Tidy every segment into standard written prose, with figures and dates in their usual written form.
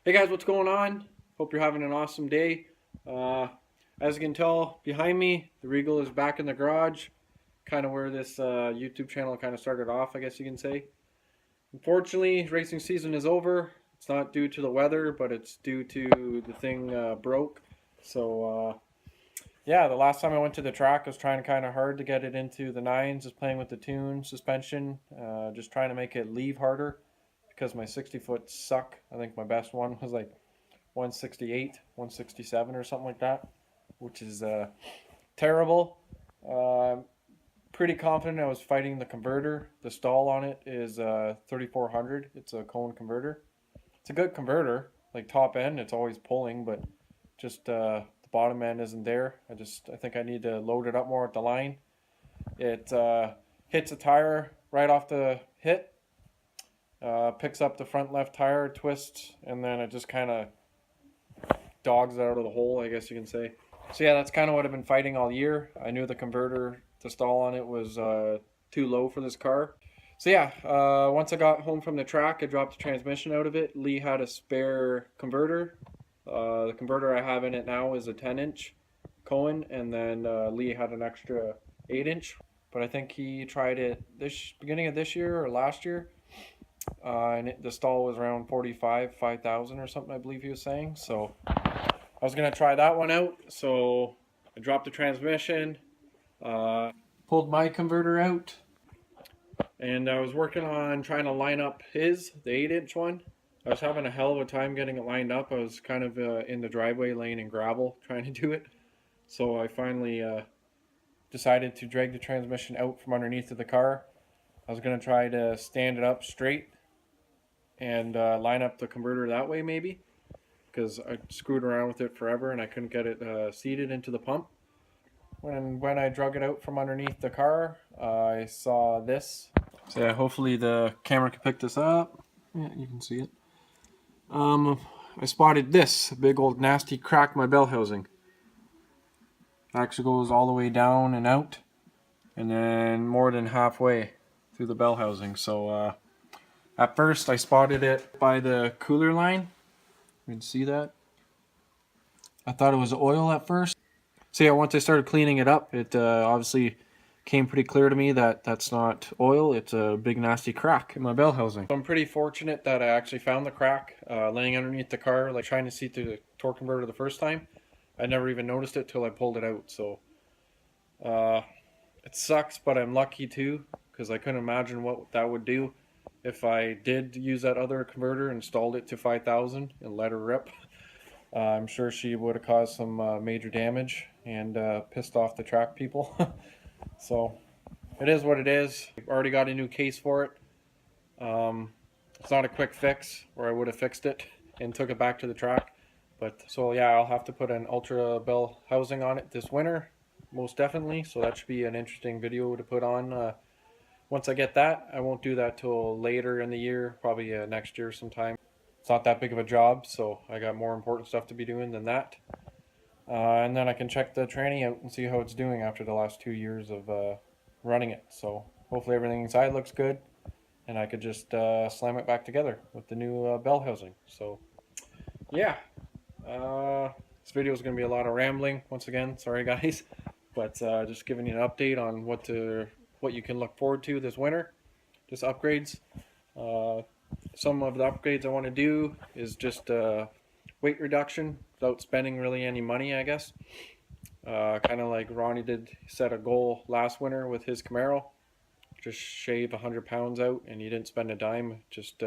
Hey guys, what's going on? Hope you're having an awesome day. Uh, as you can tell behind me, the Regal is back in the garage, kind of where this YouTube channel kind of started off, I guess you can say. Unfortunately, racing season is over. It's not due to the weather, but it's due to the thing broke. So, yeah, the last time I went to the track, I was trying kind of hard to get it into the nines, just playing with the tune, suspension, just trying to make it leave harder because my 60 foot suck. I think my best one was like 168, 167 or something like that, which is terrible. Uh, Pretty confident I was fighting the converter. The stall on it is 3400. It's a Cone converter. It's a good converter. Like top end, it's always pulling, but just the bottom end isn't there. I think I need to load it up more at the line. It hits a tire right off the hit, picks up the front left tire, twists, and then it just kind of dogs out of the hole, I guess you can say. So yeah, that's kind of what I've been fighting all year. I knew the converter, the stall on it was too low for this car. So yeah, once I got home from the track, I dropped the transmission out of it. Lee had a spare converter. The converter I have in it now is a 10-inch Cohen, and then Lee had an extra 8-inch. But I think he tried it this beginning of this year or last year, the stall was around 5,000 or something, I believe he was saying. So I was gonna try that one out. So I dropped the transmission, uh, pulled my converter out, and I was working on trying to line up the 8-inch one. I was having a hell of a time getting it lined up. I was kind of in the driveway laying in gravel trying to do it. So I finally decided to drag the transmission out from underneath of the car. I was going to try to stand it up straight and line up the converter that way maybe, because I screwed around with it forever and I couldn't get it seated into the pump. When I drug it out from underneath the car, I saw this. So yeah, hopefully the camera can pick this up. Yeah, you can see it. I spotted this, a big old nasty crack in my bell housing. It actually goes all the way down and out, and then more than halfway through the bell housing. So at first I spotted it by the cooler line. You can see that. I thought it was oil at first. So yeah, once I started cleaning it up, it obviously came pretty clear to me that that's not oil. It's a big nasty crack in my bell housing. I'm pretty fortunate that I actually found the crack laying underneath the car, like trying to see through the torque converter the first time. I never even noticed it till I pulled it out. So uh, it sucks, but I'm lucky too, because I couldn't imagine what that would do if I did use that other converter, installed it to 5,000 and let her rip. I'm sure she would have caused some major damage and pissed off the track people. So it is what it is. I've already got a new case for it. It's not a quick fix, or I would have fixed it and took it back to the track. But so yeah, I'll have to put an Ultra Bell housing on it this winter, most definitely. So that should be an interesting video to put on. Once I get that, I won't do that till later in the year, probably next year sometime. It's not that big of a job, so I got more important stuff to be doing than that. And then I can check the tranny out and see how it's doing after the last 2 years of running it. So hopefully everything inside looks good, and I could just slam it back together with the new bell housing. So yeah, this video is going to be a lot of rambling once again. Sorry guys, but just giving you an update on what you can look forward to this winter. Just upgrades. Some of the upgrades I want to do is just weight reduction without spending really any money, I guess. Kind of like Ronnie did set a goal last winter with his Camaro. Just shave 100 pounds out, and he didn't spend a dime. Just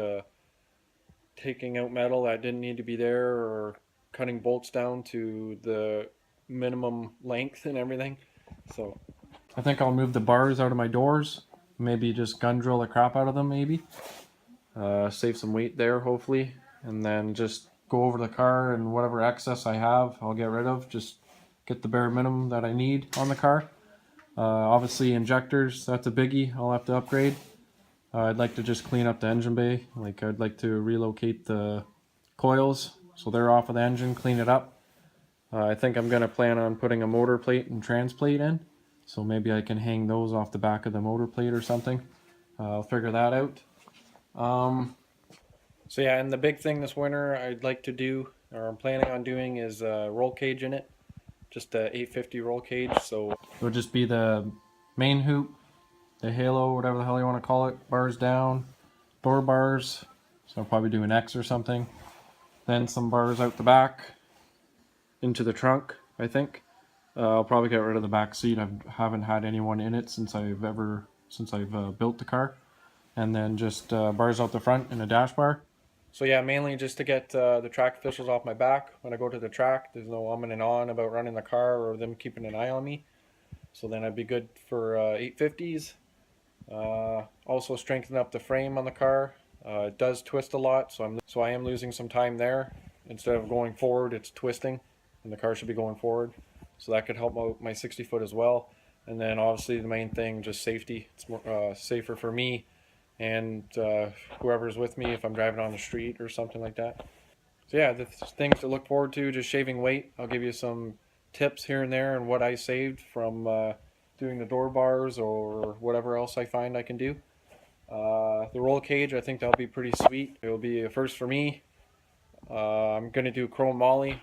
taking out metal that didn't need to be there, or cutting bolts down to the minimum length and everything. So I think I'll move the bars out of my doors. Maybe just gun drill the crap out of them, maybe. Save some weight there, hopefully. And then just go over the car, and whatever excess I have, I'll get rid of. Just get the bare minimum that I need on the car. Obviously injectors, that's a biggie. I'll have to upgrade. I'd like to just clean up the engine bay. Like I'd like to relocate the coils so they're off of the engine, clean it up. I think I'm going to plan on putting a motor plate and trans plate in. So maybe I can hang those off the back of the motor plate or something. I'll figure that out. So yeah, and the big thing this winter I'd like to do, or I'm planning on doing, is a roll cage in it. Just a 850 roll cage. So it would just be the main hoop, the halo, whatever the hell you want to call it, bars down, door bars. So I'll probably do an X or something. Then some bars out the back into the trunk, I think. I'll probably get rid of the back seat. I haven't had anyone in it since I've built the car. And then just bars out the front and a dash bar. So yeah, mainly just to get the track officials off my back. When I go to the track, there's no umming and ahhing about running the car or them keeping an eye on me. So then I'd be good for 850s. Also strengthen up the frame on the car. It does twist a lot, so I am losing some time there. Instead of going forward, it's twisting, and the car should be going forward. So that could help out my 60 foot as well. And then obviously the main thing, just safety. It's more safer for me and whoever's with me if I'm driving on the street or something like that. So yeah, the things to look forward to, just shaving weight. I'll give you some tips here and there and what I saved from doing the door bars or whatever else I find I can do. The roll cage, I think that'll be pretty sweet. It'll be a first for me. I'm going to do chrome moly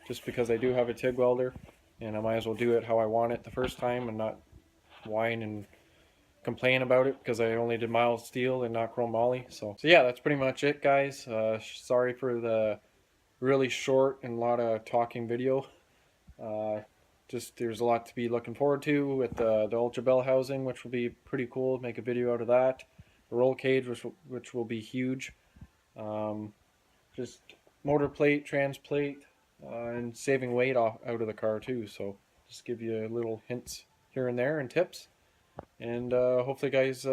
just because I do have a TIG welder and I might as well do it how I want it the first time and not whine and complain about it because I only did mild steel and not chrome moly. So yeah, that's pretty much it, guys. Sorry for the really short and a lot of talking video. Just there's a lot to be looking forward to with the Ultra Bell housing, which will be pretty cool. Make a video out of that. The roll cage, which will be huge. Just motor plate, trans plate, and saving weight out of the car too. So just give you little hints here and there and tips. And hopefully guys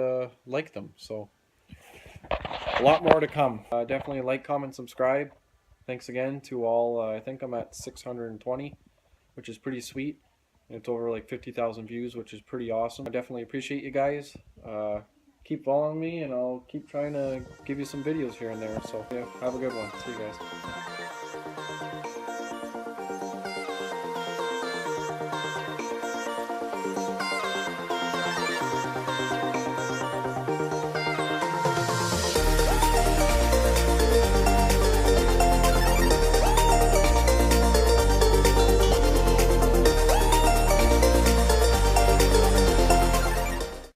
like them. So a lot more to come. Definitely like, comment, subscribe. Thanks again to all. I think I'm at 620, which is pretty sweet. It's over like 50,000 views, which is pretty awesome. I definitely appreciate you guys. Keep following me and I'll keep trying to give you some videos here and there. So yeah, have a good one. See you guys.